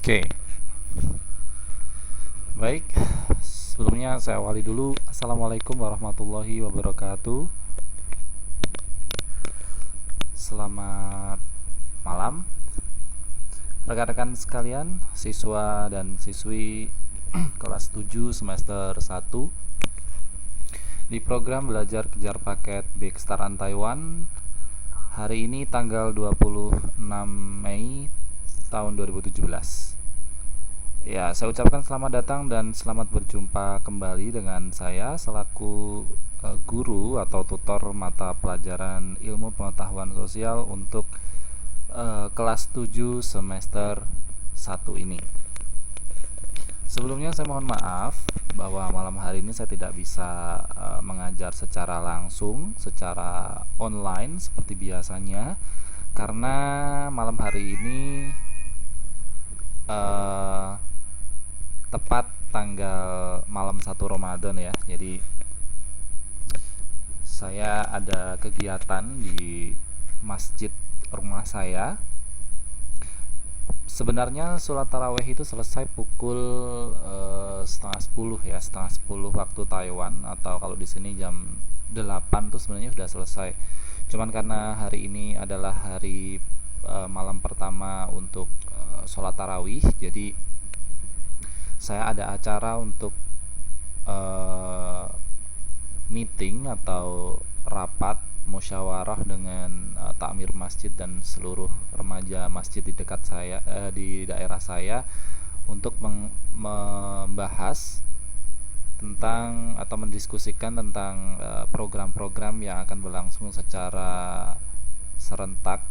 Oke, baik. Sebelumnya saya awali dulu. Assalamualaikum warahmatullahi wabarakatuh. Selamat malam, rekan-rekan sekalian, siswa dan siswi kelas 7 semester 1 di program belajar kejar paket Big Staran Taiwan. Hari ini tanggal 26 Mei tahun 2017. Ya, saya ucapkan selamat datang dan selamat berjumpa kembali dengan saya selaku guru atau tutor mata pelajaran ilmu pengetahuan sosial untuk kelas 7 semester 1 ini. Sebelumnya saya mohon maaf bahwa malam hari ini saya tidak bisa mengajar secara langsung, secara online seperti biasanya, karena malam hari ini tepat tanggal malam 1 Ramadan ya. Jadi saya ada kegiatan di masjid rumah saya. Sebenarnya sholat taraweh itu selesai pukul setengah 10 ya, setengah 10 waktu Taiwan, atau kalau di sini jam 8 tuh sebenarnya sudah selesai. Cuman karena hari ini adalah hari malam pertama untuk sholat tarawih, jadi saya ada acara untuk meeting atau rapat musyawarah dengan takmir masjid dan seluruh remaja masjid di dekat saya, di daerah saya, untuk membahas tentang atau mendiskusikan tentang program-program yang akan berlangsung secara serentak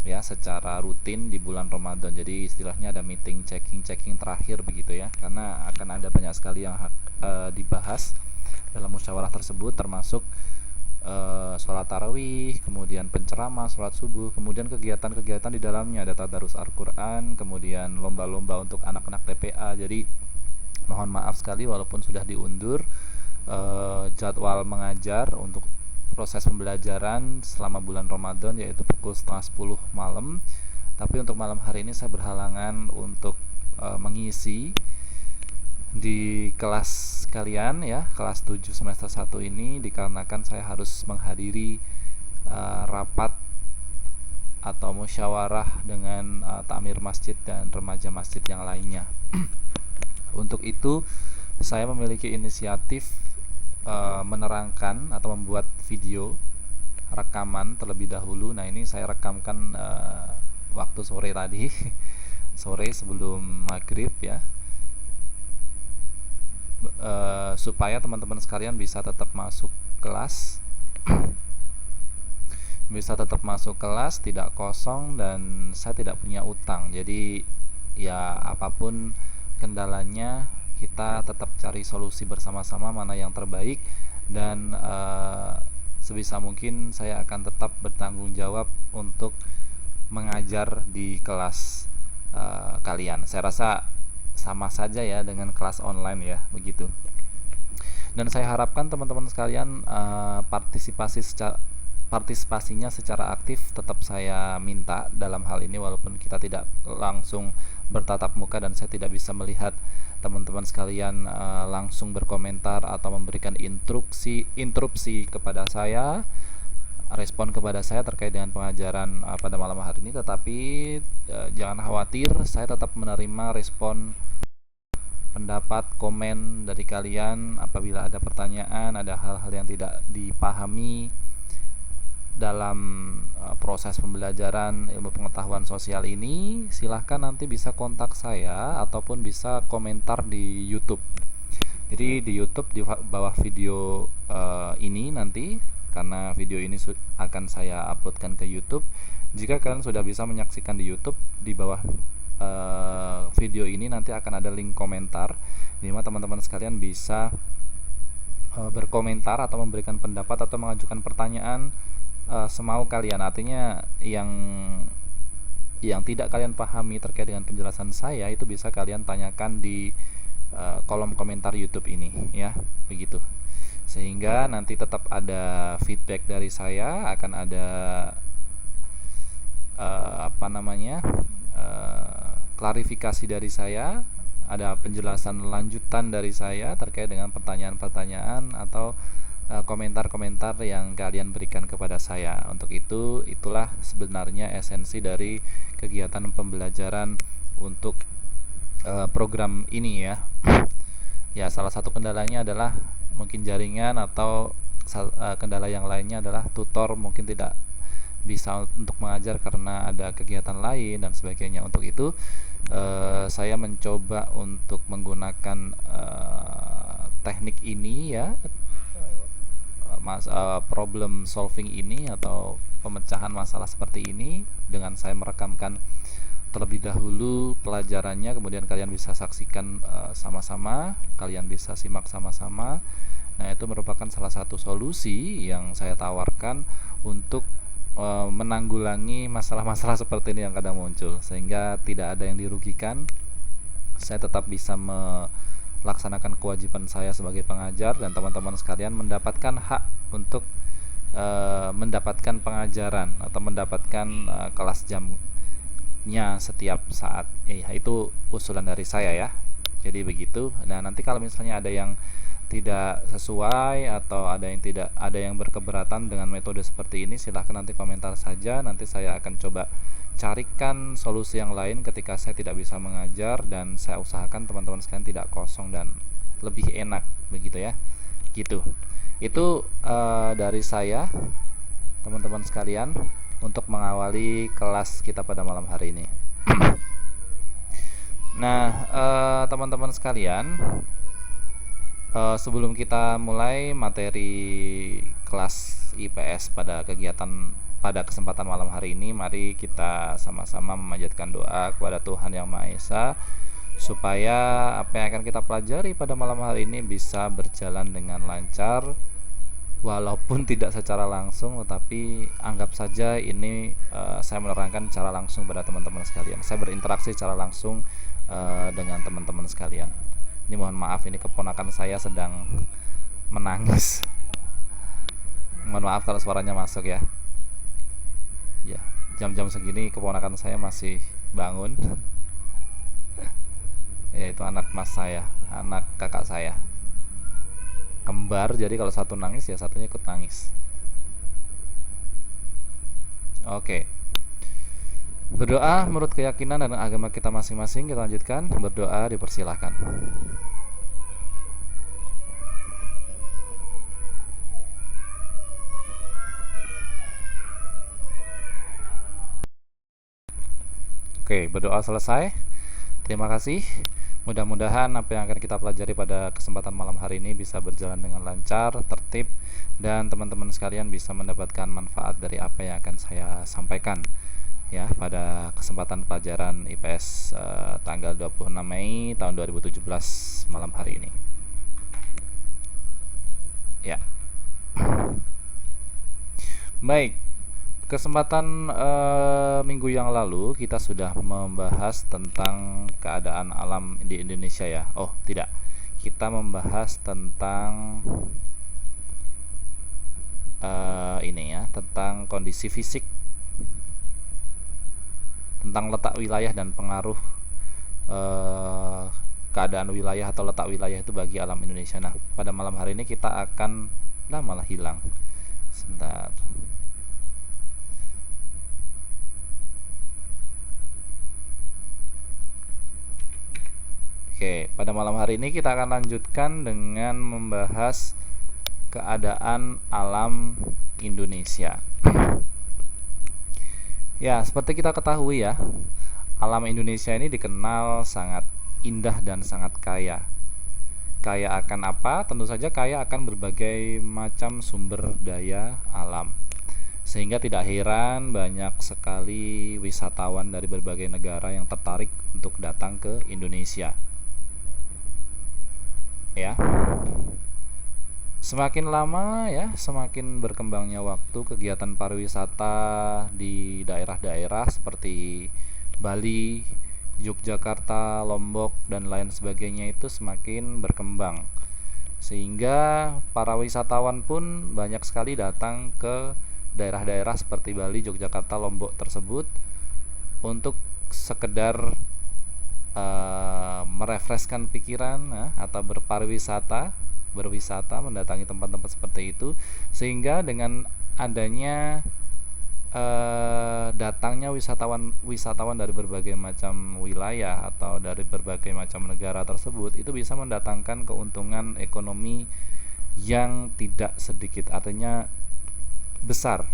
ya, secara rutin di bulan Ramadan. Jadi istilahnya ada meeting checking terakhir begitu ya, karena akan ada banyak sekali yang dibahas dalam musyawarah tersebut, termasuk sholat tarawih, kemudian penceramah, sholat subuh, kemudian kegiatan-kegiatan di dalamnya ada tadarus Al-Quran, kemudian lomba-lomba untuk anak-anak TPA. Jadi mohon maaf sekali walaupun sudah diundur jadwal mengajar untuk proses pembelajaran selama bulan Ramadan, yaitu pukul setengah 10 malam. Tapi untuk malam hari ini saya berhalangan untuk mengisi di kelas kalian ya, kelas 7 semester 1 ini, dikarenakan saya harus menghadiri rapat atau musyawarah dengan takmir masjid dan remaja masjid yang lainnya. Untuk itu saya memiliki inisiatif menerangkan atau membuat video rekaman terlebih dahulu. Nah, ini saya rekamkan waktu sore tadi sore sebelum maghrib ya, supaya teman-teman sekalian bisa tetap masuk kelas tidak kosong, dan saya tidak punya utang. Jadi ya, apapun kendalanya kita tetap cari solusi bersama-sama mana yang terbaik, dan sebisa mungkin saya akan tetap bertanggung jawab untuk mengajar di kelas kalian. Saya rasa sama saja ya dengan kelas online ya, begitu. Dan saya harapkan teman-teman sekalian partisipasinya secara aktif tetap saya minta dalam hal ini, walaupun kita tidak langsung bertatap muka dan saya tidak bisa melihat teman-teman sekalian langsung berkomentar atau memberikan interupsi kepada saya, respon kepada saya terkait dengan pengajaran pada malam hari ini. Tetapi jangan khawatir, saya tetap menerima respon, pendapat, komen dari kalian. Apabila ada pertanyaan, ada hal-hal yang tidak dipahami dalam proses pembelajaran ilmu pengetahuan sosial ini, silahkan nanti bisa kontak saya ataupun bisa komentar di YouTube. Jadi di YouTube, di bawah video ini nanti, karena video ini akan saya uploadkan ke YouTube, jika kalian sudah bisa menyaksikan di YouTube, di bawah video ini nanti akan ada link komentar, di mana teman-teman sekalian bisa berkomentar atau memberikan pendapat atau mengajukan pertanyaan semau kalian. Artinya yang tidak kalian pahami terkait dengan penjelasan saya, itu bisa kalian tanyakan di kolom komentar YouTube ini ya, begitu. Sehingga nanti tetap ada feedback dari saya, akan ada klarifikasi dari saya, ada penjelasan lanjutan dari saya terkait dengan pertanyaan-pertanyaan atau komentar-komentar yang kalian berikan kepada saya. Untuk itu, itulah sebenarnya esensi dari kegiatan pembelajaran untuk program ini ya. Ya, salah satu kendalanya adalah mungkin jaringan, atau kendala yang lainnya adalah tutor mungkin tidak bisa untuk mengajar karena ada kegiatan lain dan sebagainya. Untuk itu saya mencoba untuk menggunakan teknik ini ya, problem solving ini atau pemecahan masalah seperti ini, dengan saya merekamkan terlebih dahulu pelajarannya, kemudian kalian bisa saksikan sama-sama, kalian bisa simak sama-sama. Nah, itu merupakan salah satu solusi yang saya tawarkan untuk menanggulangi masalah-masalah seperti ini yang kadang muncul, sehingga tidak ada yang dirugikan. Saya tetap bisa melaksanakan kewajiban saya sebagai pengajar, dan teman-teman sekalian mendapatkan hak untuk mendapatkan pengajaran atau mendapatkan kelas jamnya setiap saat. Itu usulan dari saya ya. Jadi begitu. Nah, nanti kalau misalnya ada yang tidak sesuai atau ada yang berkeberatan dengan metode seperti ini, silahkan nanti komentar saja. Nanti saya akan coba carikan solusi yang lain ketika saya tidak bisa mengajar, dan saya usahakan teman-teman sekalian tidak kosong dan lebih enak begitu ya. Gitu. Itu dari saya, teman-teman sekalian, untuk mengawali kelas kita pada malam hari ini. Nah, teman-teman sekalian, sebelum kita mulai materi kelas IPS pada kesempatan malam hari ini, mari kita sama-sama memanjatkan doa kepada Tuhan Yang Maha Esa, supaya apa yang akan kita pelajari pada malam hari ini bisa berjalan dengan lancar, walaupun tidak secara langsung, tetapi anggap saja ini saya menerangkan secara langsung pada teman-teman sekalian. Saya berinteraksi secara langsung dengan teman-teman sekalian. Ini mohon maaf, ini keponakan saya sedang menangis. Mohon maaf kalau suaranya masuk ya. Ya, jam-jam segini keponakan saya masih bangun. Yaitu anak mas saya, anak kakak saya. Kembar, jadi kalau satu nangis ya satunya ikut nangis. Oke. Berdoa menurut keyakinan dan agama kita masing-masing. Kita lanjutkan. Berdoa dipersilahkan. Oke, berdoa selesai. Terima kasih. Mudah-mudahan apa yang akan kita pelajari pada kesempatan malam hari ini bisa berjalan dengan lancar, tertib, dan teman-teman sekalian bisa mendapatkan manfaat dari apa yang akan saya sampaikan ya pada kesempatan pelajaran IPS tanggal 26 Mei tahun 2017 malam hari ini. Ya. Baik. Kesempatan minggu yang lalu kita sudah membahas tentang keadaan alam di Indonesia ya. Oh, tidak. Kita membahas tentang ini ya, tentang kondisi fisik, tentang letak wilayah dan pengaruh keadaan wilayah atau letak wilayah itu bagi alam Indonesia. Nah, pada malam hari ini kita akan malah hilang. Sebentar. Oke, pada malam hari ini kita akan lanjutkan dengan membahas keadaan alam Indonesia. Ya, seperti kita ketahui ya, alam Indonesia ini dikenal sangat indah dan sangat kaya. Kaya akan apa? Tentu saja kaya akan berbagai macam sumber daya alam. Sehingga tidak heran banyak sekali wisatawan dari berbagai negara yang tertarik untuk datang ke Indonesia. Ya, semakin lama ya, semakin berkembangnya waktu, kegiatan pariwisata di daerah-daerah seperti Bali, Yogyakarta, Lombok, dan lain sebagainya itu semakin berkembang, sehingga para wisatawan pun banyak sekali datang ke daerah-daerah seperti Bali, Yogyakarta, Lombok tersebut untuk sekedar merefreshkan pikiran, atau berwisata mendatangi tempat-tempat seperti itu, sehingga dengan adanya datangnya wisatawan dari berbagai macam wilayah atau dari berbagai macam negara tersebut, itu bisa mendatangkan keuntungan ekonomi yang tidak sedikit, artinya besar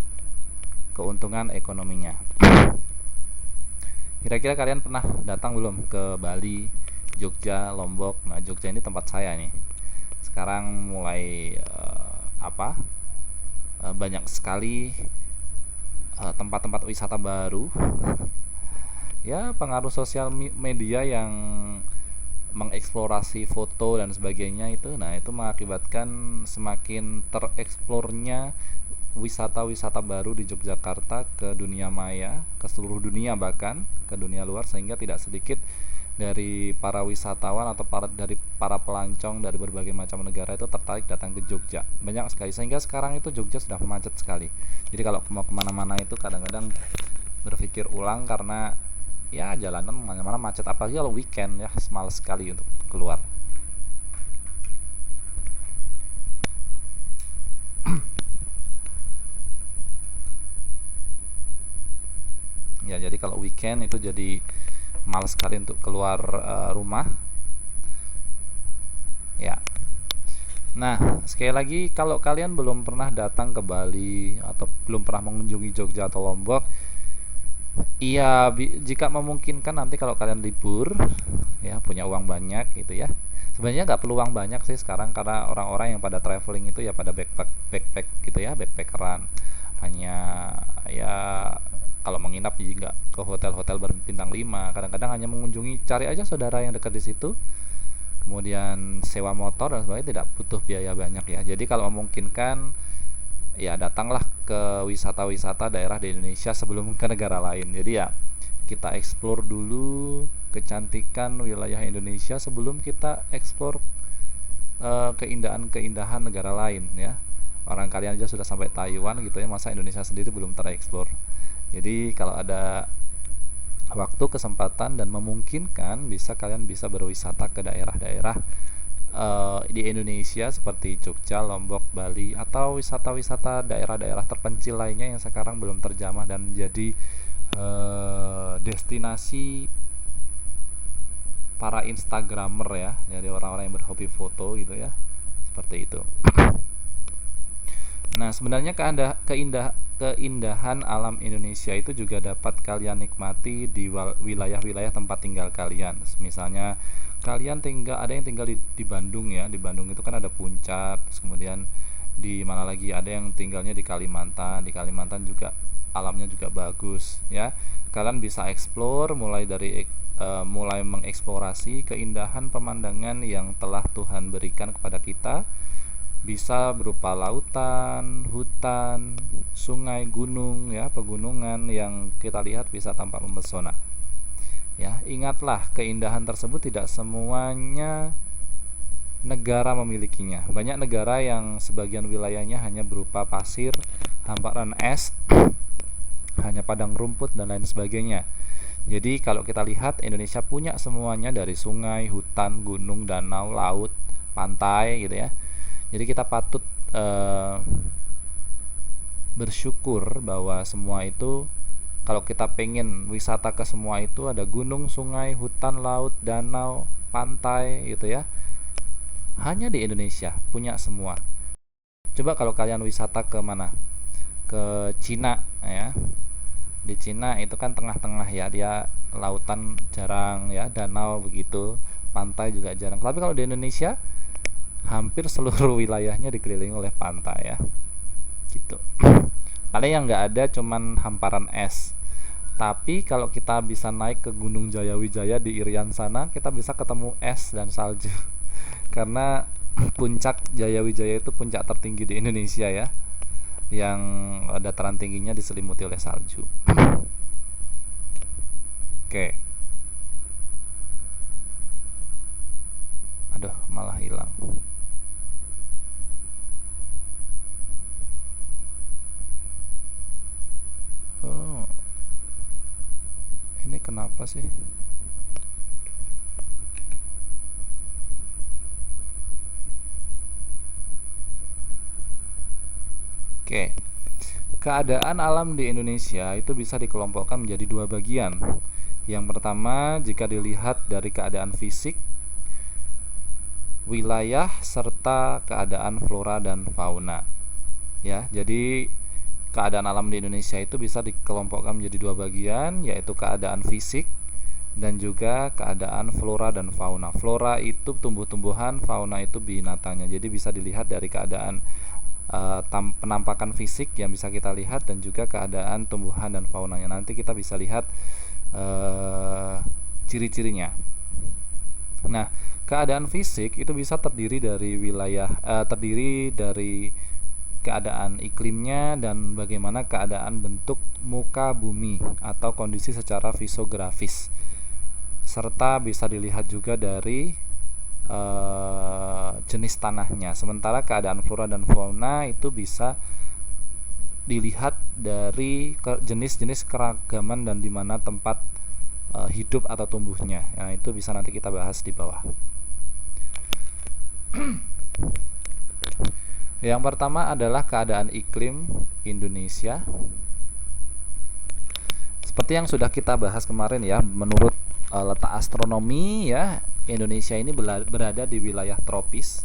keuntungan ekonominya. Kira-kira kalian pernah datang belum ke Bali, Jogja, Lombok? Nah, Jogja ini tempat saya nih. Sekarang mulai banyak sekali tempat-tempat wisata baru. Ya, pengaruh sosial media yang mengeksplorasi foto dan sebagainya itu. Nah, itu mengakibatkan semakin tereksplornya wisata-wisata baru di Yogyakarta ke dunia maya, ke seluruh dunia, bahkan ke dunia luar, sehingga tidak sedikit dari para wisatawan atau dari para pelancong dari berbagai macam negara itu tertarik datang ke Jogja. Banyak sekali, sehingga sekarang itu Jogja sudah macet sekali. Jadi kalau mau kemana-mana itu kadang-kadang berpikir ulang, karena ya jalanan mana-mana macet, apalagi kalau weekend ya, males sekali untuk keluar. Ya, jadi kalau weekend itu jadi males sekali untuk keluar rumah. Ya. Nah, sekali lagi, kalau kalian belum pernah datang ke Bali atau belum pernah mengunjungi Jogja atau Lombok, iya, jika memungkinkan nanti kalau kalian libur, ya punya uang banyak gitu ya. Sebenarnya nggak perlu uang banyak sih sekarang, karena orang-orang yang pada traveling itu ya pada backpack gitu ya, backpackeran. Hanya ya kalau menginap juga ke hotel-hotel berbintang 5, kadang-kadang hanya mengunjungi, cari aja saudara yang dekat di situ, kemudian sewa motor dan sebagainya, tidak butuh biaya banyak ya. Jadi kalau memungkinkan, ya datanglah ke wisata-wisata daerah di Indonesia sebelum ke negara lain. Jadi ya kita eksplor dulu kecantikan wilayah Indonesia sebelum kita eksplor keindahan-keindahan negara lain ya. Orang kalian aja sudah sampai Taiwan gitu ya, masa Indonesia sendiri belum tereksplor. Jadi kalau ada waktu, kesempatan, dan memungkinkan, kalian bisa berwisata ke daerah-daerah di Indonesia seperti Jogja, Lombok, Bali, atau wisata-wisata daerah-daerah terpencil lainnya yang sekarang belum terjamah dan menjadi destinasi para instagramer ya, jadi orang-orang yang berhobi foto gitu ya, seperti itu. Nah, sebenarnya keindahan alam Indonesia itu juga dapat kalian nikmati di wilayah-wilayah tempat tinggal kalian. Misalnya kalian ada yang tinggal di Bandung ya. Di Bandung itu kan ada puncak, terus kemudian di mana lagi, ada yang tinggalnya di Kalimantan. Di Kalimantan juga alamnya juga bagus ya. Kalian bisa explore mulai mengeksplorasi keindahan pemandangan yang telah Tuhan berikan kepada kita, bisa berupa lautan, hutan, sungai, gunung ya, pegunungan yang kita lihat bisa tampak mempesona. Ya, ingatlah, keindahan tersebut tidak semuanya negara memilikinya. Banyak negara yang sebagian wilayahnya hanya berupa pasir, hamparan es, hanya padang rumput dan lain sebagainya. Jadi kalau kita lihat, Indonesia punya semuanya, dari sungai, hutan, gunung, danau, laut, pantai gitu ya. Jadi kita patut bersyukur bahwa semua itu, kalau kita pengen wisata ke semua itu, ada gunung, sungai, hutan, laut, danau, pantai gitu ya, hanya di Indonesia punya semua. Coba kalau kalian wisata ke mana, ke Cina ya, di Cina itu kan tengah-tengah ya, dia lautan jarang ya, danau begitu, pantai juga jarang. Tapi kalau di Indonesia hampir seluruh wilayahnya dikelilingi oleh pantai ya, gitu. Paling yang nggak ada cuman hamparan es. Tapi kalau kita bisa naik ke Gunung Jayawijaya di Irian sana, kita bisa ketemu es dan salju. Karena puncak Jayawijaya itu puncak tertinggi di Indonesia ya, yang dataran tingginya diselimuti oleh salju. Oke. Aduh, malah hilang. Oh, ini kenapa sih? Oke, keadaan alam di Indonesia itu bisa dikelompokkan menjadi dua bagian. Yang pertama, jika dilihat dari keadaan fisik, wilayah, serta keadaan flora dan fauna. Ya, jadi keadaan alam di Indonesia itu bisa dikelompokkan menjadi dua bagian, yaitu keadaan fisik dan juga keadaan flora dan fauna. Flora itu tumbuh-tumbuhan, fauna itu binatangnya. Jadi bisa dilihat dari keadaan penampakan fisik yang bisa kita lihat dan juga keadaan tumbuhan dan faunanya. Nanti kita bisa lihat ciri-cirinya. Nah, keadaan fisik itu bisa terdiri dari terdiri dari keadaan iklimnya dan bagaimana keadaan bentuk muka bumi atau kondisi secara fisiografis, serta bisa dilihat juga dari jenis tanahnya. Sementara keadaan flora dan fauna itu bisa dilihat dari jenis-jenis keragaman dan di mana tempat hidup atau tumbuhnya. Nah, itu bisa nanti kita bahas di bawah. Yang pertama adalah keadaan iklim Indonesia. Seperti yang sudah kita bahas kemarin ya, menurut letak astronomi ya, Indonesia ini berada di wilayah tropis,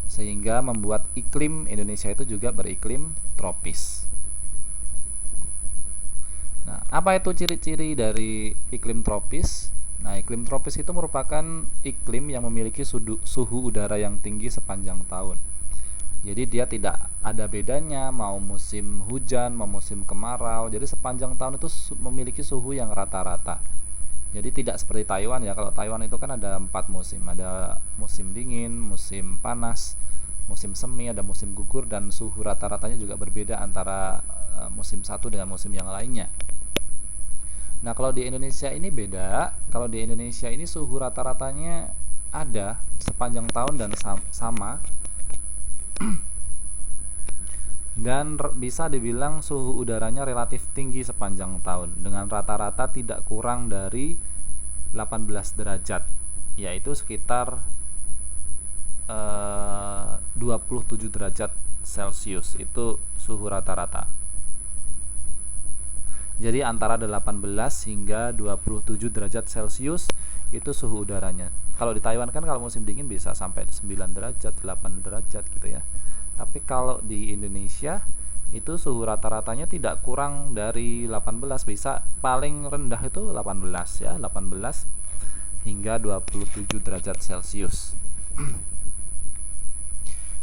sehingga membuat iklim Indonesia itu juga beriklim tropis. Nah, apa itu ciri-ciri dari iklim tropis? Nah, iklim tropis itu merupakan iklim yang memiliki suhu udara yang tinggi sepanjang tahun. Jadi dia tidak ada bedanya mau musim hujan, mau musim kemarau. Jadi sepanjang tahun itu memiliki suhu yang rata-rata. Jadi tidak seperti Taiwan ya. Kalau Taiwan itu kan ada 4 musim. Ada musim dingin, musim panas, musim semi, ada musim gugur, dan suhu rata-ratanya juga berbeda antara musim satu dengan musim yang lainnya. Nah, kalau di Indonesia ini beda. Kalau di Indonesia ini suhu rata-ratanya ada sepanjang tahun dan sama. Dan bisa dibilang suhu udaranya relatif tinggi sepanjang tahun dengan rata-rata tidak kurang dari 18 derajat, yaitu sekitar 27 derajat Celcius itu suhu rata-rata. Jadi antara 18 hingga 27 derajat Celcius itu suhu udaranya. Kalau di Taiwan kan kalau musim dingin bisa sampai 9 derajat, 8 derajat gitu ya. Tapi kalau di Indonesia itu suhu rata-ratanya tidak kurang dari 18, bisa paling rendah itu 18 ya, 18 hingga 27 derajat Celcius.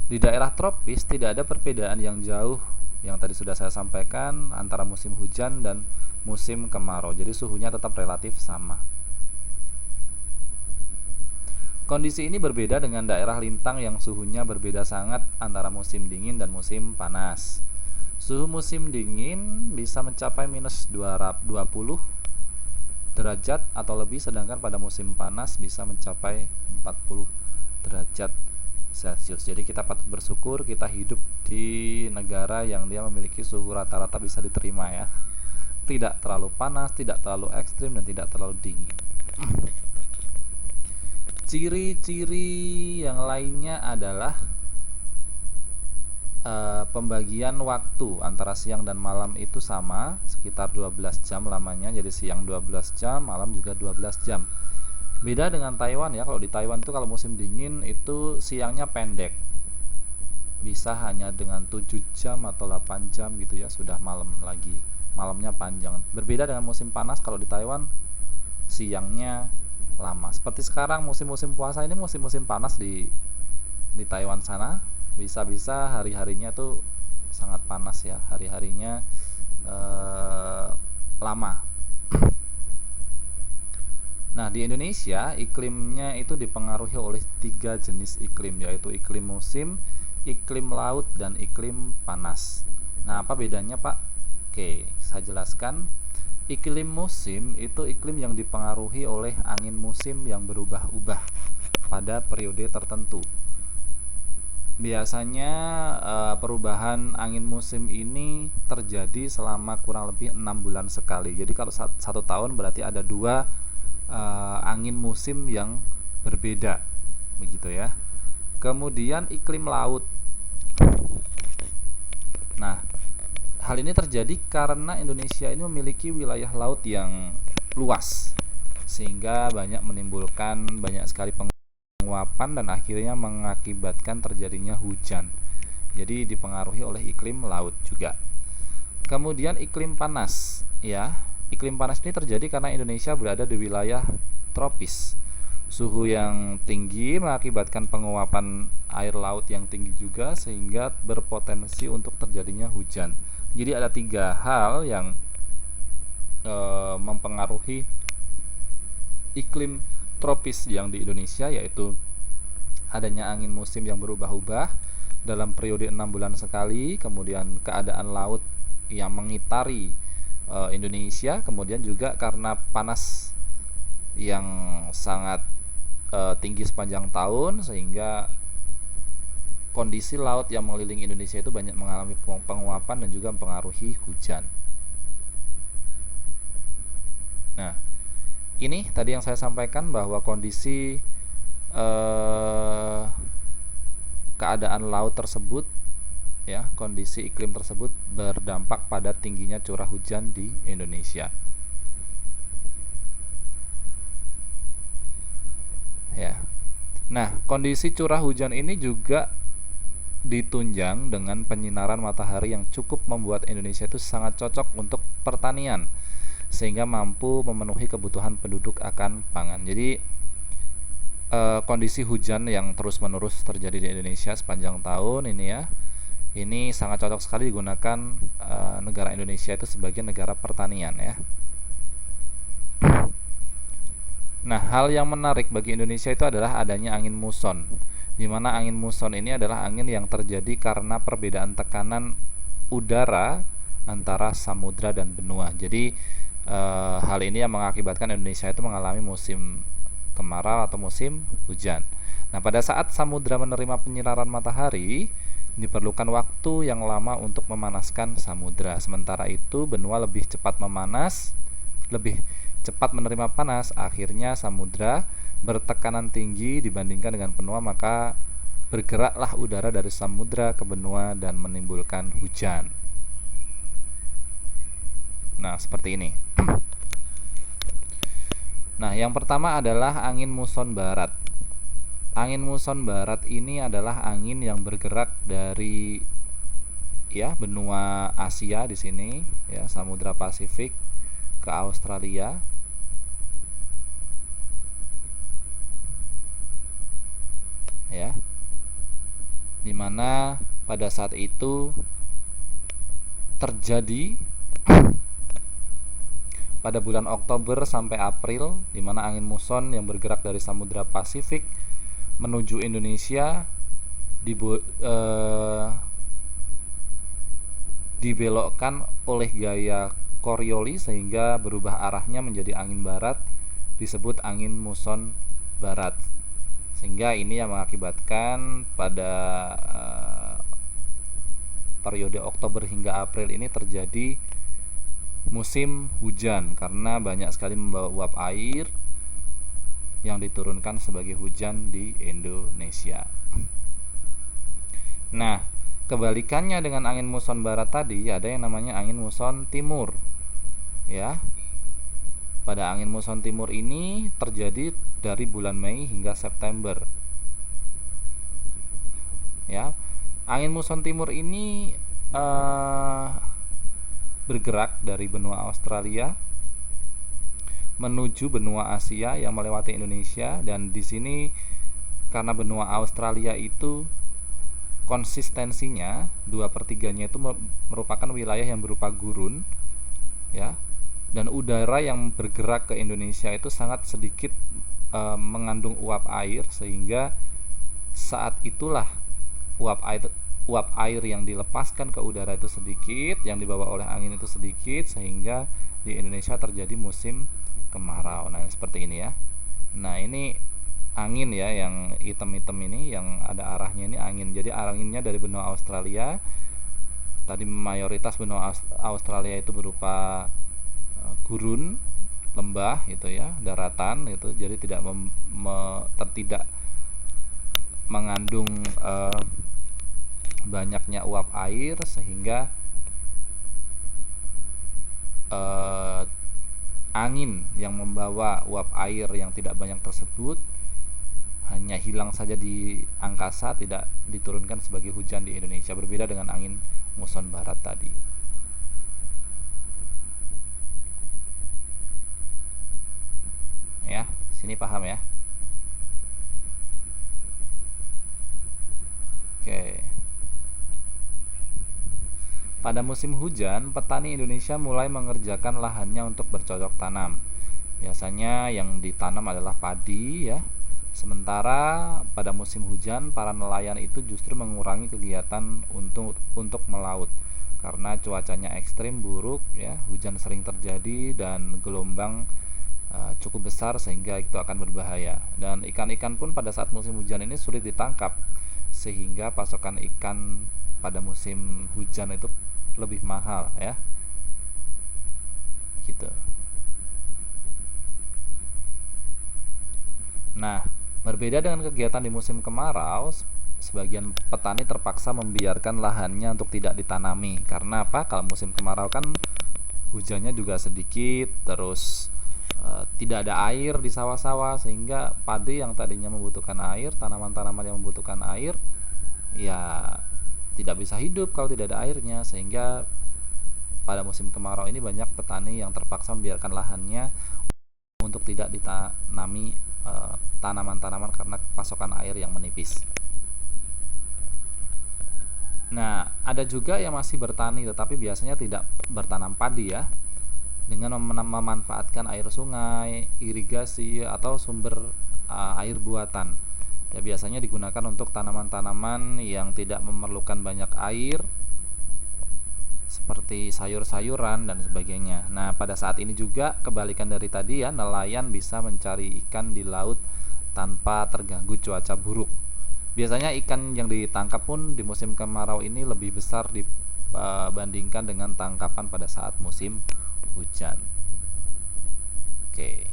Di daerah tropis tidak ada perbedaan yang jauh yang tadi sudah saya sampaikan antara musim hujan dan musim kemarau. Jadi suhunya tetap relatif sama. Kondisi ini berbeda dengan daerah lintang yang suhunya berbeda sangat antara musim dingin dan musim panas. Suhu musim dingin bisa mencapai minus 20 derajat atau lebih, sedangkan pada musim panas bisa mencapai 40 derajat Celcius. Jadi kita patut bersyukur kita hidup di negara yang dia memiliki suhu rata-rata bisa diterima ya. Tidak terlalu panas, tidak terlalu ekstrim, dan tidak terlalu dingin. Ciri-ciri yang lainnya adalah pembagian waktu antara siang dan malam itu sama, sekitar 12 jam lamanya. Jadi siang 12 jam, malam juga 12 jam. Beda dengan Taiwan ya. Kalau di Taiwan itu kalau musim dingin itu siangnya pendek, bisa hanya dengan 7 jam atau 8 jam gitu ya, sudah malam lagi, malamnya panjang. Berbeda dengan musim panas, kalau di Taiwan siangnya lama. Seperti sekarang musim-musim puasa ini, musim-musim panas di Taiwan sana, bisa-bisa hari-harinya tuh sangat panas ya, hari-harinya lama. Nah, di Indonesia iklimnya itu dipengaruhi oleh 3 jenis iklim, yaitu iklim musim, iklim laut, dan iklim panas. Nah, apa bedanya Pak? Oke, saya jelaskan. Iklim musim itu iklim yang dipengaruhi oleh angin musim yang berubah-ubah pada periode tertentu. Biasanya perubahan angin musim ini terjadi selama kurang lebih 6 bulan sekali. Jadi kalau 1 tahun berarti ada 2 angin musim yang berbeda, begitu ya. Kemudian iklim laut. Nah, hal ini terjadi karena Indonesia ini memiliki wilayah laut yang luas, sehingga menimbulkan banyak sekali penguapan dan akhirnya mengakibatkan terjadinya hujan. Jadi dipengaruhi oleh iklim laut juga. Kemudian iklim panas, ya. Iklim panas ini terjadi karena Indonesia berada di wilayah tropis. Suhu yang tinggi mengakibatkan penguapan air laut yang tinggi juga, sehingga berpotensi untuk terjadinya hujan. Jadi ada 3 hal yang mempengaruhi iklim tropis yang di Indonesia, yaitu adanya angin musim yang berubah-ubah dalam periode 6 bulan sekali, kemudian keadaan laut yang mengitari Indonesia, kemudian juga karena panas yang sangat tinggi sepanjang tahun, sehingga kondisi laut yang mengelilingi Indonesia itu banyak mengalami penguapan dan juga mempengaruhi hujan. Nah, ini tadi yang saya sampaikan bahwa kondisi keadaan laut tersebut, ya, kondisi iklim tersebut berdampak pada tingginya curah hujan di Indonesia. Ya. Nah, kondisi curah hujan ini juga ditunjang dengan penyinaran matahari yang cukup membuat Indonesia itu sangat cocok untuk pertanian, sehingga mampu memenuhi kebutuhan penduduk akan pangan. Jadi kondisi hujan yang terus-menerus terjadi di Indonesia sepanjang tahun ini, ya, ini sangat cocok sekali digunakan negara Indonesia itu sebagai negara pertanian, ya. Nah, hal yang menarik bagi Indonesia itu adalah adanya angin muson, di mana angin muson ini adalah angin yang terjadi karena perbedaan tekanan udara antara samudra dan benua. Jadi hal ini yang mengakibatkan Indonesia itu mengalami musim kemarau atau musim hujan. Nah, pada saat samudra menerima penyinaran matahari, diperlukan waktu yang lama untuk memanaskan samudra. Sementara itu, benua lebih cepat menerima panas. Akhirnya samudra bertekanan tinggi dibandingkan dengan benua, maka bergeraklah udara dari samudra ke benua dan menimbulkan hujan. Nah, seperti ini. Nah, yang pertama adalah angin muson barat. Angin muson barat ini adalah angin yang bergerak dari, ya, benua Asia di sini, ya, Samudra Pasifik ke Australia. Ya. Dimana pada saat itu terjadi pada bulan Oktober sampai April, di mana angin muson yang bergerak dari Samudra Pasifik menuju Indonesia dibelokkan oleh gaya Coriolis sehingga berubah arahnya menjadi angin barat, disebut angin muson barat. Sehingga ini yang mengakibatkan pada periode Oktober hingga April ini terjadi musim hujan, karena banyak sekali membawa uap air yang diturunkan sebagai hujan di Indonesia. Nah, kebalikannya dengan angin muson barat tadi, ada yang namanya angin muson timur. Ya. Pada angin muson timur ini terjadi dari bulan Mei hingga September. Ya. Angin muson timur ini bergerak dari benua Australia menuju benua Asia yang melewati Indonesia, dan di sini karena benua Australia itu konsistensinya 2/3-nya itu merupakan wilayah yang berupa gurun, ya, dan udara yang bergerak ke Indonesia itu sangat sedikit mengandung uap air, sehingga saat itulah uap air yang dilepaskan ke udara itu sedikit, yang dibawa oleh angin itu sedikit, sehingga di Indonesia terjadi musim kemarau. Nah, seperti ini, ya. Nah, ini angin, ya, yang hitam-hitam ini yang ada arahnya ini angin. Jadi anginnya dari benua Australia. Tadi mayoritas benua Australia itu berupa gurun, lembah gitu, ya, daratan gitu. Jadi tidak tidak mengandung banyaknya uap air sehingga angin yang membawa uap air yang tidak banyak tersebut hanya hilang saja di angkasa, tidak diturunkan sebagai hujan di Indonesia, berbeda dengan angin muson barat tadi. Ya, sini paham ya? Oke. Pada musim hujan, petani Indonesia mulai mengerjakan lahannya untuk bercocok tanam. Biasanya yang ditanam adalah padi ya. Sementara pada musim hujan, para nelayan itu justru mengurangi kegiatan untuk melaut karena cuacanya ekstrim buruk ya, hujan sering terjadi dan gelombang cukup besar sehingga itu akan berbahaya. Dan ikan-ikan pun pada saat musim hujan ini sulit ditangkap sehingga pasokan ikan pada musim hujan itu lebih mahal ya. Gitu. Nah, berbeda dengan kegiatan di musim kemarau, sebagian petani terpaksa membiarkan lahannya untuk tidak ditanami. Karena apa? Kalau musim kemarau kan hujannya juga sedikit, terus tidak ada air di sawah-sawah sehingga padi yang tadinya membutuhkan air, tanaman-tanaman yang membutuhkan air ya tidak bisa hidup kalau tidak ada airnya, sehingga pada musim kemarau ini banyak petani yang terpaksa membiarkan lahannya untuk tidak ditanami tanaman-tanaman karena pasokan air yang menipis. Nah, ada juga yang masih bertani tetapi biasanya tidak bertanam padi ya, dengan memanfaatkan air sungai, irigasi atau sumber air buatan. Ya, biasanya digunakan untuk tanaman-tanaman yang tidak memerlukan banyak air seperti sayur-sayuran dan sebagainya. Nah, pada saat ini juga kebalikan dari tadi ya, nelayan bisa mencari ikan di laut tanpa terganggu cuaca buruk. Biasanya ikan yang ditangkap pun di musim kemarau ini lebih besar dibandingkan dengan tangkapan pada saat musim hujan. Oke.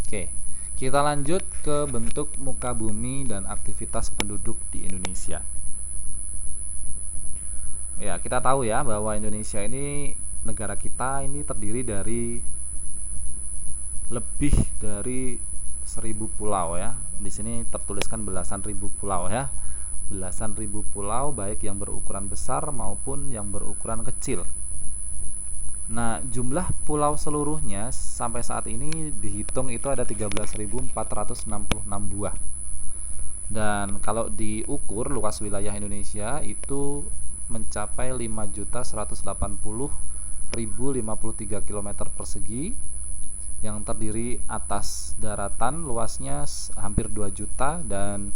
Oke. Kita lanjut ke bentuk muka bumi dan aktivitas penduduk di Indonesia. Ya, kita tahu ya bahwa Indonesia ini, negara kita ini terdiri dari lebih dari 1000 pulau ya. Di sini tertuliskan belasan ribu pulau ya. Belasan ribu pulau baik yang berukuran besar maupun yang berukuran kecil. Nah, jumlah pulau seluruhnya sampai saat ini dihitung itu ada 13.466 buah. Dan kalau diukur luas wilayah Indonesia itu mencapai 5.180.053 km persegi, yang terdiri atas daratan luasnya hampir 2 juta dan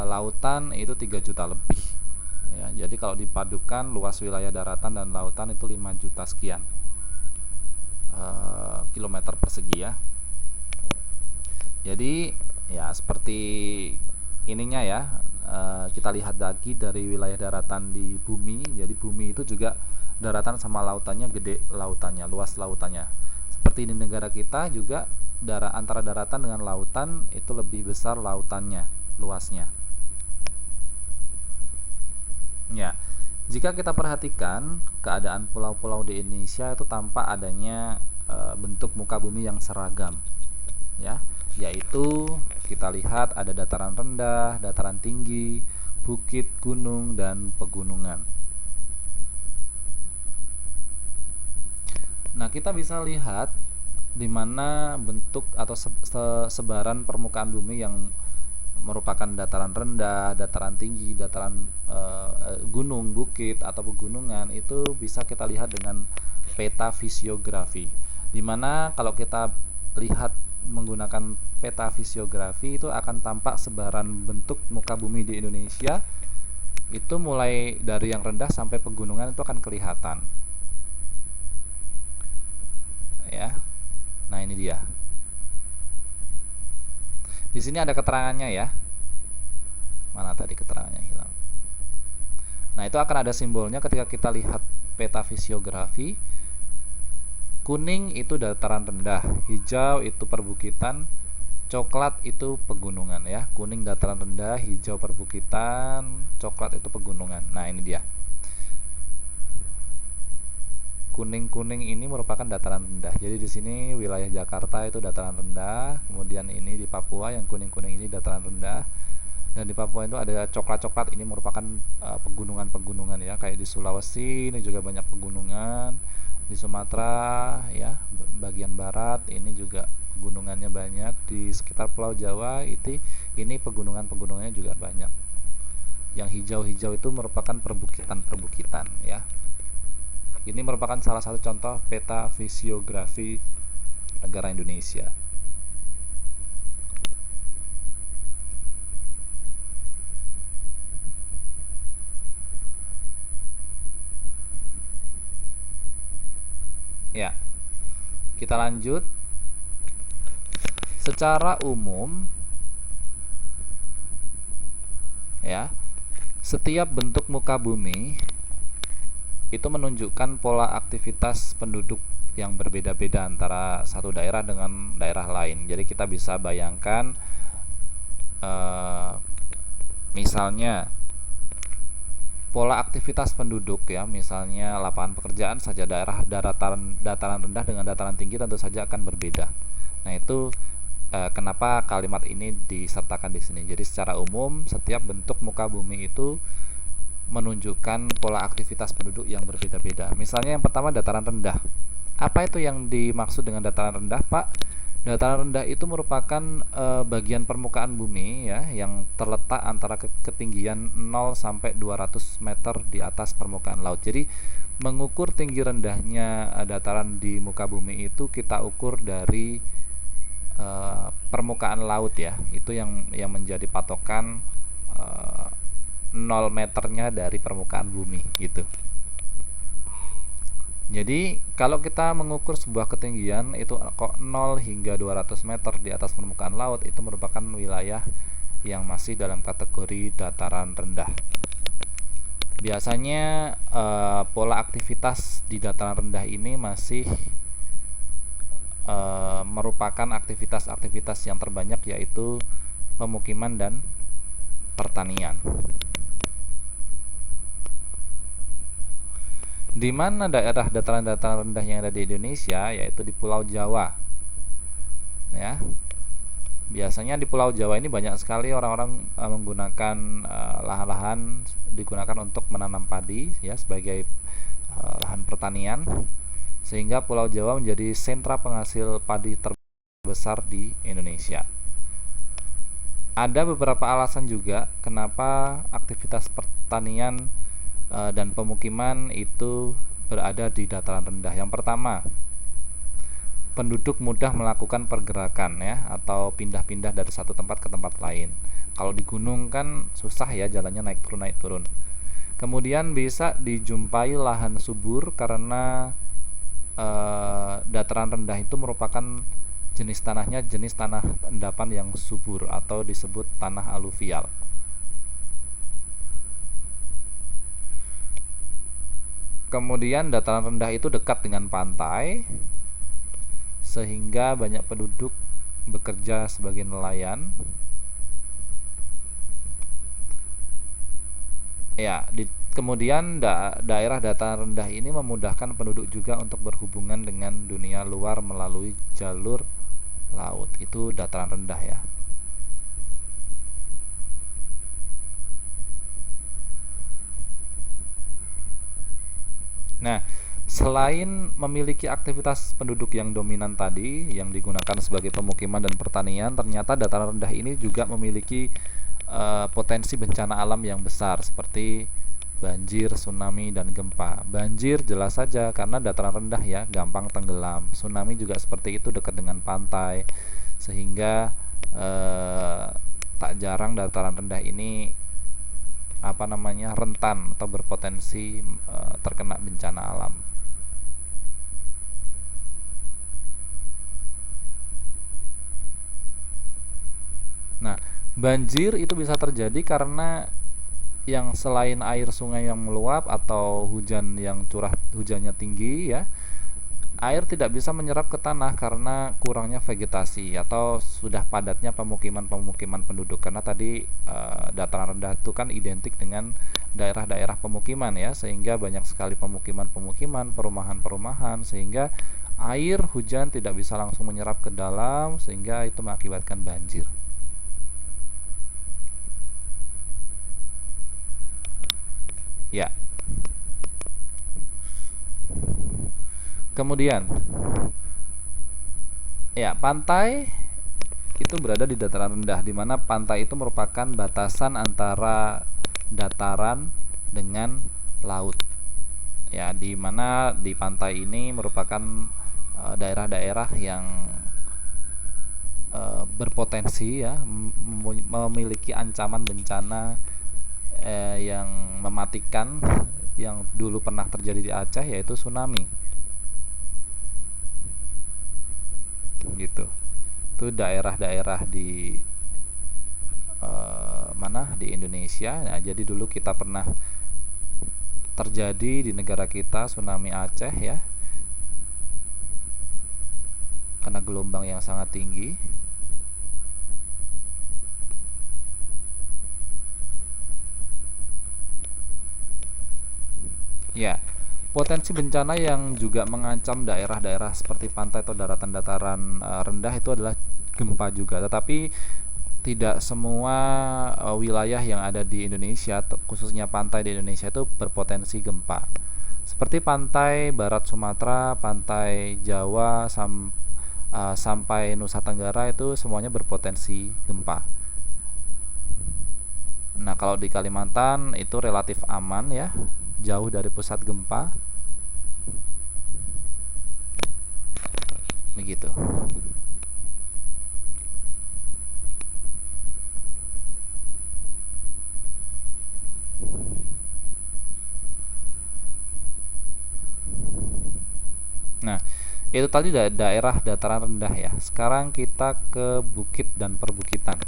lautan itu 3 juta lebih. Ya, jadi kalau dipadukan luas wilayah daratan dan lautan itu 5 juta sekian kilometer persegi ya. Jadi ya seperti ininya ya, kita lihat lagi dari wilayah daratan di bumi. Jadi bumi itu juga daratan sama lautannya gede, lautannya luas, lautannya seperti di negara kita juga antara daratan dengan lautan itu lebih besar lautannya, luasnya. Ya, jika kita perhatikan keadaan pulau-pulau di Indonesia itu tampak adanya bentuk muka bumi yang seragam, ya, yaitu kita lihat ada dataran rendah, dataran tinggi, bukit, gunung, dan pegunungan. Nah, kita bisa lihat di mana bentuk atau sebaran permukaan bumi yang merupakan dataran rendah, dataran tinggi, dataran gunung, bukit atau pegunungan itu bisa kita lihat dengan peta fisiografi. Dimana kalau kita lihat menggunakan peta fisiografi itu akan tampak sebaran bentuk muka bumi di Indonesia itu mulai dari yang rendah sampai pegunungan itu akan kelihatan. Ya. Nah, ini dia. Di sini ada keterangannya ya. Mana tadi keterangannya hilang. Nah, itu akan ada simbolnya ketika kita lihat peta fisiografi. Kuning itu dataran rendah, hijau itu perbukitan, Coklat itu pegunungan ya, kuning dataran rendah, hijau perbukitan, coklat itu pegunungan. Nah, ini dia. Kuning-kuning ini merupakan dataran rendah. Jadi di sini wilayah Jakarta itu dataran rendah, kemudian ini di Papua yang kuning-kuning ini dataran rendah. Dan di Papua itu ada coklat-coklat, ini merupakan pegunungan-pegunungan ya, kayak di Sulawesi ini juga banyak pegunungan. Di Sumatera ya, bagian barat ini juga pegunungannya banyak. Di sekitar Pulau Jawa itu ini pegunungan-pegunungannya juga banyak. Yang hijau-hijau itu merupakan perbukitan-perbukitan ya. Ini merupakan salah satu contoh peta fisiografi negara Indonesia. Ya, kita lanjut. Secara umum ya, setiap bentuk muka bumi itu menunjukkan pola aktivitas penduduk yang berbeda-beda antara satu daerah dengan daerah lain. Jadi kita bisa bayangkan misalnya pola aktivitas penduduk ya, misalnya lapangan pekerjaan saja daerah dataran rendah dengan dataran tinggi tentu saja akan berbeda. Nah, itu kenapa kalimat ini disertakan di sini. Jadi secara umum setiap bentuk muka bumi itu menunjukkan pola aktivitas penduduk yang berbeda-beda. Misalnya yang pertama dataran rendah. Apa itu yang dimaksud dengan dataran rendah, Pak? Dataran rendah itu merupakan bagian permukaan bumi ya yang terletak antara ketinggian 0 sampai 200 meter di atas permukaan laut. Jadi mengukur tinggi rendahnya dataran di muka bumi itu kita ukur dari permukaan laut ya. Itu yang menjadi patokan 0 meternya dari permukaan bumi gitu. Jadi kalau kita mengukur sebuah ketinggian itu kok 0 hingga 200 meter di atas permukaan laut, itu merupakan wilayah yang masih dalam kategori dataran rendah. Biasanya pola aktivitas di dataran rendah ini masih merupakan aktivitas-aktivitas yang terbanyak, yaitu pemukiman dan pertanian. Di mana daerah dataran-dataran rendah yang ada di Indonesia, yaitu di Pulau Jawa ya. Biasanya di Pulau Jawa ini banyak sekali orang-orang menggunakan lahan-lahan digunakan untuk menanam padi ya sebagai lahan pertanian, sehingga Pulau Jawa menjadi sentra penghasil padi terbesar di Indonesia. Ada beberapa alasan juga kenapa aktivitas pertanian dan pemukiman itu berada di dataran rendah. Yang pertama, penduduk mudah melakukan pergerakan ya, atau pindah-pindah dari satu tempat ke tempat lain. Kalau di gunung kan susah ya, jalannya naik turun. Kemudian bisa dijumpai lahan subur karena dataran rendah itu merupakan jenis tanahnya jenis tanah endapan yang subur atau disebut tanah aluvial. Kemudian dataran rendah itu dekat dengan pantai sehingga banyak penduduk bekerja sebagai nelayan. Ya, kemudian daerah dataran rendah ini memudahkan penduduk juga untuk berhubungan dengan dunia luar melalui jalur laut. Itu dataran rendah ya. Nah, selain memiliki aktivitas penduduk yang dominan tadi yang digunakan sebagai pemukiman dan pertanian, ternyata dataran rendah ini juga memiliki potensi bencana alam yang besar seperti banjir, tsunami, dan gempa. Banjir jelas saja karena dataran rendah ya, gampang tenggelam. Tsunami juga seperti itu, dekat dengan pantai, sehingga tak jarang dataran rendah ini rentan atau berpotensi terkena bencana alam. Nah, banjir itu bisa terjadi karena yang selain air sungai yang meluap atau hujan yang hujannya tinggi ya, Air tidak bisa menyerap ke tanah karena kurangnya vegetasi atau sudah padatnya pemukiman-pemukiman penduduk. Karena tadi dataran rendah itu kan identik dengan daerah-daerah pemukiman ya, sehingga banyak sekali pemukiman-pemukiman, perumahan-perumahan, sehingga air hujan tidak bisa langsung menyerap ke dalam, sehingga itu mengakibatkan banjir. Ya. Kemudian, ya, pantai itu berada di dataran rendah, di mana pantai itu merupakan batasan antara dataran dengan laut. Ya, di mana di pantai ini merupakan daerah-daerah yang berpotensi ya, memiliki ancaman bencana yang mematikan yang dulu pernah terjadi di Aceh, yaitu tsunami. Gitu. Itu daerah-daerah di mana di Indonesia. Nah, jadi dulu kita pernah terjadi di negara kita tsunami Aceh ya, karena gelombang yang sangat tinggi. Ya, potensi bencana yang juga mengancam daerah-daerah seperti pantai atau daratan dataran rendah itu adalah gempa juga. Tetapi tidak semua wilayah yang ada di Indonesia, khususnya pantai di Indonesia, itu berpotensi gempa. Seperti pantai barat Sumatera, pantai Jawa, sampai Nusa Tenggara, itu semuanya berpotensi gempa. Nah, kalau di Kalimantan itu relatif aman ya, jauh dari pusat gempa. Begitu. Nah, itu tadi daerah dataran rendah ya. Sekarang kita ke bukit dan perbukitan.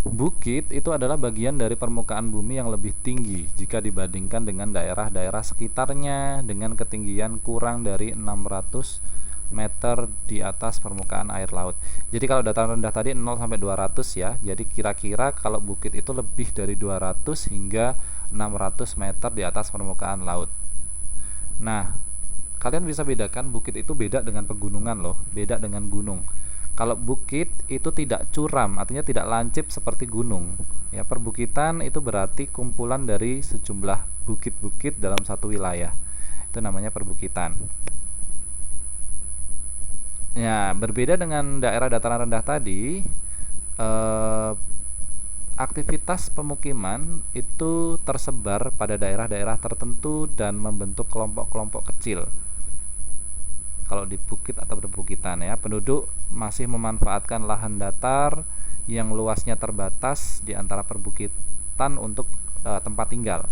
Bukit itu adalah bagian dari permukaan bumi yang lebih tinggi jika dibandingkan dengan daerah-daerah sekitarnya dengan ketinggian kurang dari 600 meter di atas permukaan air laut. Jadi kalau dataran rendah tadi 0 sampai 200 ya. Jadi kira-kira kalau bukit itu lebih dari 200 hingga 600 meter di atas permukaan laut. Nah, kalian bisa bedakan bukit itu beda dengan pegunungan loh, beda dengan gunung. Kalau bukit itu tidak curam, artinya tidak lancip seperti gunung. Ya, perbukitan itu berarti kumpulan dari sejumlah bukit-bukit dalam satu wilayah. Itu namanya perbukitan. Ya, berbeda dengan daerah dataran rendah tadi, aktivitas pemukiman itu tersebar pada daerah-daerah tertentu dan membentuk kelompok-kelompok kecil. Kalau di bukit atau perbukitan ya, penduduk masih memanfaatkan lahan datar yang luasnya terbatas di antara perbukitan untuk tempat tinggal.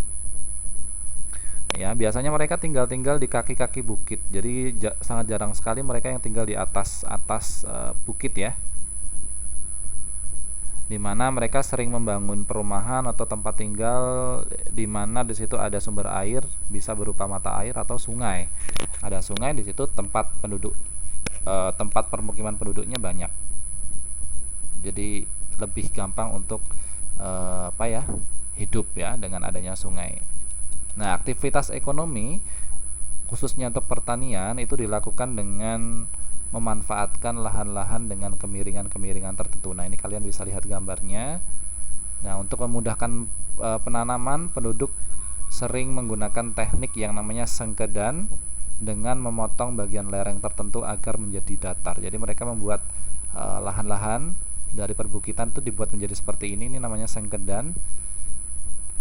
Ya, biasanya mereka tinggal di kaki-kaki bukit. Jadi sangat jarang sekali mereka yang tinggal di atas bukit ya. Di mana mereka sering membangun perumahan atau tempat tinggal di mana di situ ada sumber air, bisa berupa mata air atau sungai. Ada sungai di situ, tempat permukiman penduduknya banyak. Jadi lebih gampang untuk hidup ya dengan adanya sungai. Nah, aktivitas ekonomi khususnya untuk pertanian itu dilakukan dengan memanfaatkan lahan-lahan dengan kemiringan-kemiringan tertentu. Nah, ini kalian bisa lihat gambarnya. Nah, untuk memudahkan penanaman, penduduk sering menggunakan teknik yang namanya sengkedan dengan memotong bagian lereng tertentu agar menjadi datar. Jadi mereka membuat lahan-lahan dari perbukitan itu dibuat menjadi seperti ini namanya sengkedan.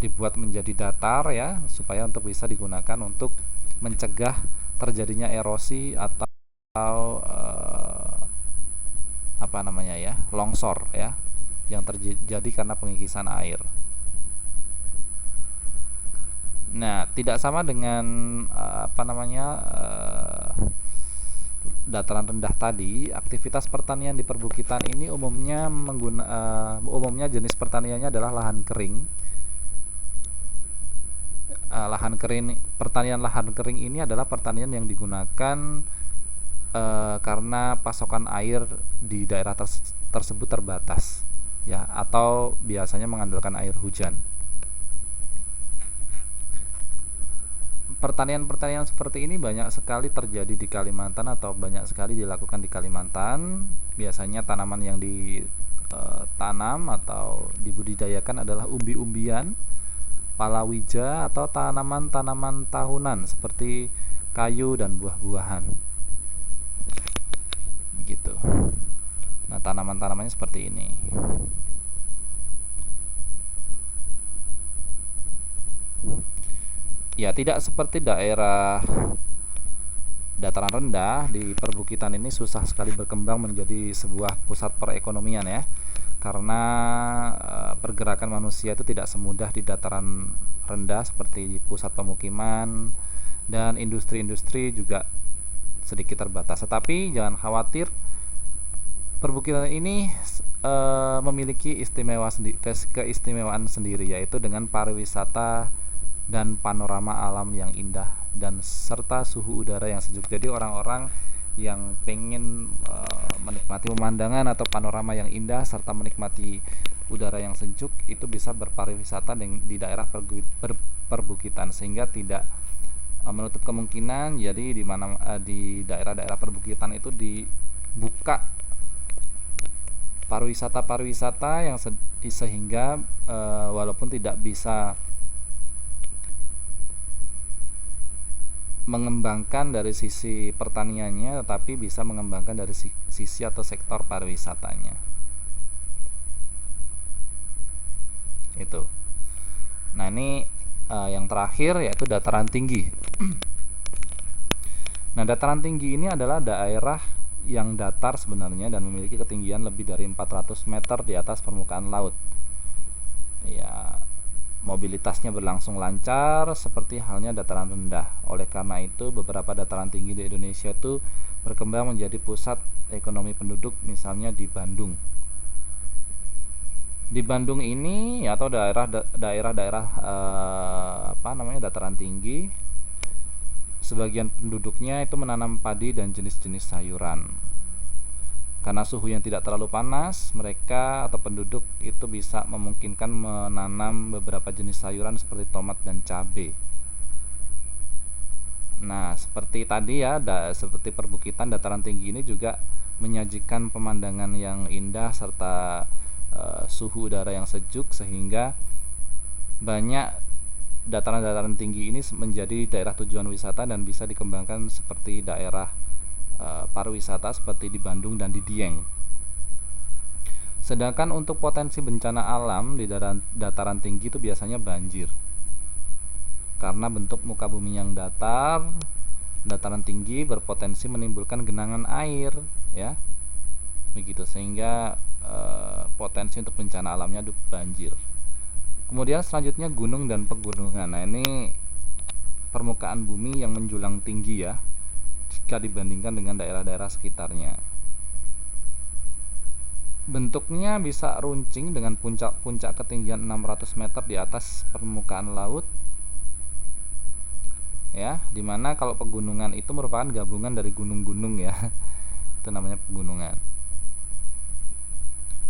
Dibuat menjadi datar ya, supaya untuk bisa digunakan untuk mencegah terjadinya erosi atau longsor ya, yang terjadi karena pengikisan air. Nah, tidak sama dengan dataran rendah tadi. Aktivitas pertanian di perbukitan ini umumnya jenis pertaniannya adalah lahan kering. pertanian lahan kering ini adalah pertanian yang digunakan karena pasokan air di daerah tersebut terbatas, ya, atau biasanya mengandalkan air hujan. Pertanian-pertanian seperti ini banyak sekali terjadi di Kalimantan atau banyak sekali dilakukan di Kalimantan. Biasanya tanaman yang ditanam atau dibudidayakan adalah umbi-umbian, palawija, atau tanaman-tanaman tahunan seperti kayu dan buah-buahan. Begitu. Nah, tanaman-tanamannya seperti ini. Ya, tidak seperti daerah dataran rendah. Di perbukitan ini susah sekali berkembang menjadi sebuah pusat perekonomian, ya, karena pergerakan manusia itu tidak semudah di dataran rendah seperti pusat pemukiman, dan industri-industri juga sedikit terbatas. Tetapi jangan khawatir, perbukitan ini memiliki keistimewaan sendiri, yaitu dengan pariwisata dan panorama alam yang indah dan serta suhu udara yang sejuk. Jadi orang-orang yang pengen menikmati pemandangan atau panorama yang indah serta menikmati udara yang sejuk itu bisa berpariwisata di daerah perbukitan, sehingga tidak menutup kemungkinan jadi di daerah-daerah perbukitan itu dibuka pariwisata yang sehingga walaupun tidak bisa mengembangkan dari sisi pertaniannya, tetapi bisa mengembangkan dari sisi atau sektor pariwisatanya. Itu. Nah, ini yang terakhir yaitu dataran tinggi. Nah, dataran tinggi ini adalah daerah yang datar sebenarnya dan memiliki ketinggian lebih dari 400 meter di atas permukaan laut. Ya, mobilitasnya berlangsung lancar seperti halnya dataran rendah. Oleh karena itu, beberapa dataran tinggi di Indonesia itu berkembang menjadi pusat ekonomi penduduk, misalnya di Bandung. Di Bandung ini atau daerah-daerah dataran tinggi, sebagian penduduknya itu menanam padi dan jenis-jenis sayuran. Karena suhu yang tidak terlalu panas, mereka atau penduduk itu bisa memungkinkan menanam beberapa jenis sayuran seperti tomat dan cabai. Nah, seperti tadi ya, seperti perbukitan, dataran tinggi ini juga menyajikan pemandangan yang indah serta suhu udara yang sejuk, sehingga banyak dataran-dataran tinggi ini menjadi daerah tujuan wisata dan bisa dikembangkan seperti daerah pariwisata seperti di Bandung dan di Dieng. Sedangkan untuk potensi bencana alam di dataran tinggi itu biasanya banjir. Karena bentuk muka bumi yang datar, dataran tinggi berpotensi menimbulkan genangan air, ya. Begitu, sehingga potensi untuk bencana alamnya banjir. Kemudian selanjutnya gunung dan pegunungan. Nah, ini permukaan bumi yang menjulang tinggi, ya, jika dibandingkan dengan daerah-daerah sekitarnya. Bentuknya bisa runcing dengan puncak-puncak ketinggian 600 meter di atas permukaan laut, ya, dimana kalau pegunungan itu merupakan gabungan dari gunung-gunung, ya. Itu namanya pegunungan.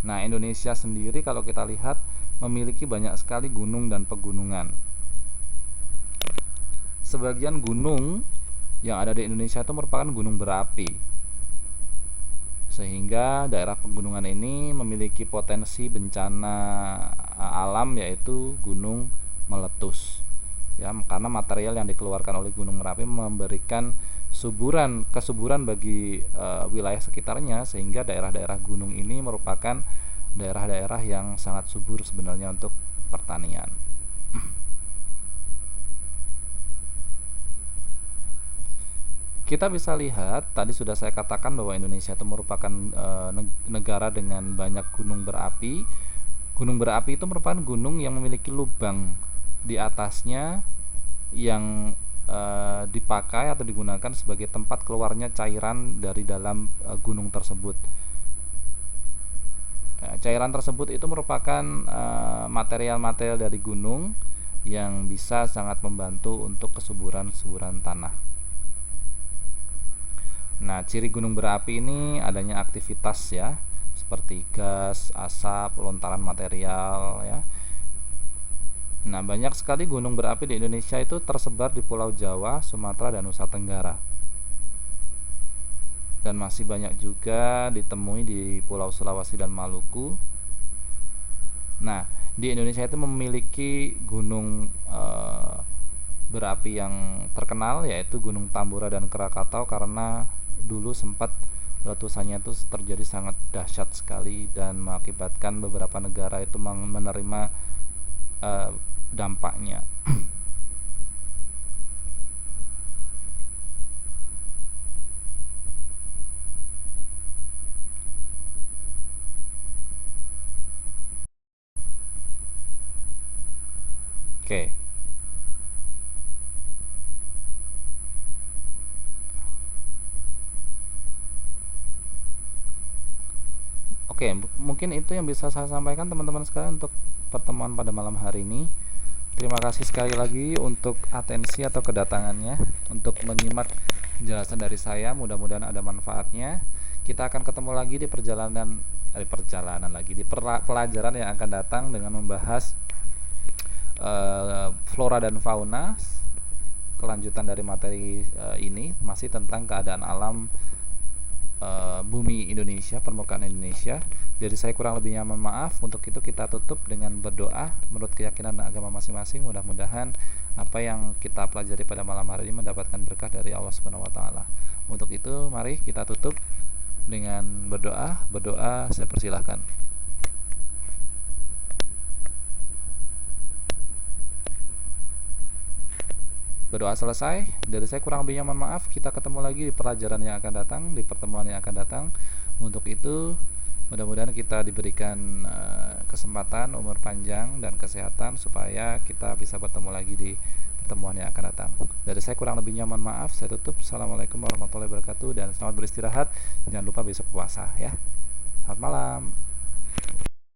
Nah, Indonesia sendiri kalau kita lihat memiliki banyak sekali gunung dan pegunungan. Sebagian gunung yang ada di Indonesia itu merupakan gunung berapi, sehingga daerah pegunungan ini memiliki potensi bencana alam, yaitu gunung meletus, ya, karena material yang dikeluarkan oleh gunung Merapi memberikan kesuburan bagi wilayah sekitarnya, sehingga daerah-daerah gunung ini merupakan daerah-daerah yang sangat subur sebenarnya untuk pertanian. Kita bisa lihat, tadi sudah saya katakan bahwa Indonesia itu merupakan negara dengan banyak gunung berapi. Gunung berapi itu merupakan gunung yang memiliki lubang di atasnya yang dipakai atau digunakan sebagai tempat keluarnya cairan dari dalam gunung tersebut. Cairan tersebut itu merupakan material-material dari gunung yang bisa sangat membantu untuk kesuburan-suburan tanah. Nah, ciri gunung berapi ini adanya aktivitas ya, seperti gas, asap, lontaran material ya. Nah, banyak sekali gunung berapi di Indonesia itu tersebar di Pulau Jawa, Sumatera, dan Nusa Tenggara. Dan masih banyak juga ditemui di Pulau Sulawesi dan Maluku. Nah, di Indonesia itu memiliki gunung berapi yang terkenal, yaitu Gunung Tambora dan Krakatau, karena dulu sempat letusannya itu terjadi sangat dahsyat sekali dan mengakibatkan beberapa negara itu menerima dampaknya. Oke. Oke, mungkin itu yang bisa saya sampaikan teman-teman sekalian untuk pertemuan pada malam hari ini. Terima kasih sekali lagi untuk atensi atau kedatangannya, untuk menyimak penjelasan dari saya. Mudah-mudahan ada manfaatnya. Kita akan ketemu lagi di pelajaran yang akan datang dengan membahas flora dan fauna. Kelanjutan dari materi ini masih tentang keadaan alam bumi Indonesia, permukaan Indonesia. Dari saya kurang lebihnya mohon maaf. Untuk itu kita tutup dengan berdoa menurut keyakinan agama masing-masing. Mudah-mudahan apa yang kita pelajari pada malam hari ini mendapatkan berkah dari Allah Subhanahu wa taala. Untuk itu mari kita tutup dengan berdoa. Berdoa saya persilahkan. Berdoa selesai. Dari saya kurang lebihnya mohon maaf. Kita ketemu lagi di pelajaran yang akan datang, di pertemuan yang akan datang. Untuk itu mudah-mudahan kita diberikan kesempatan, umur panjang dan kesehatan supaya kita bisa bertemu lagi di pertemuan yang akan datang. Dari saya kurang lebihnya mohon maaf. Saya tutup. Assalamualaikum warahmatullahi wabarakatuh dan selamat beristirahat. Jangan lupa besok puasa ya. Selamat malam.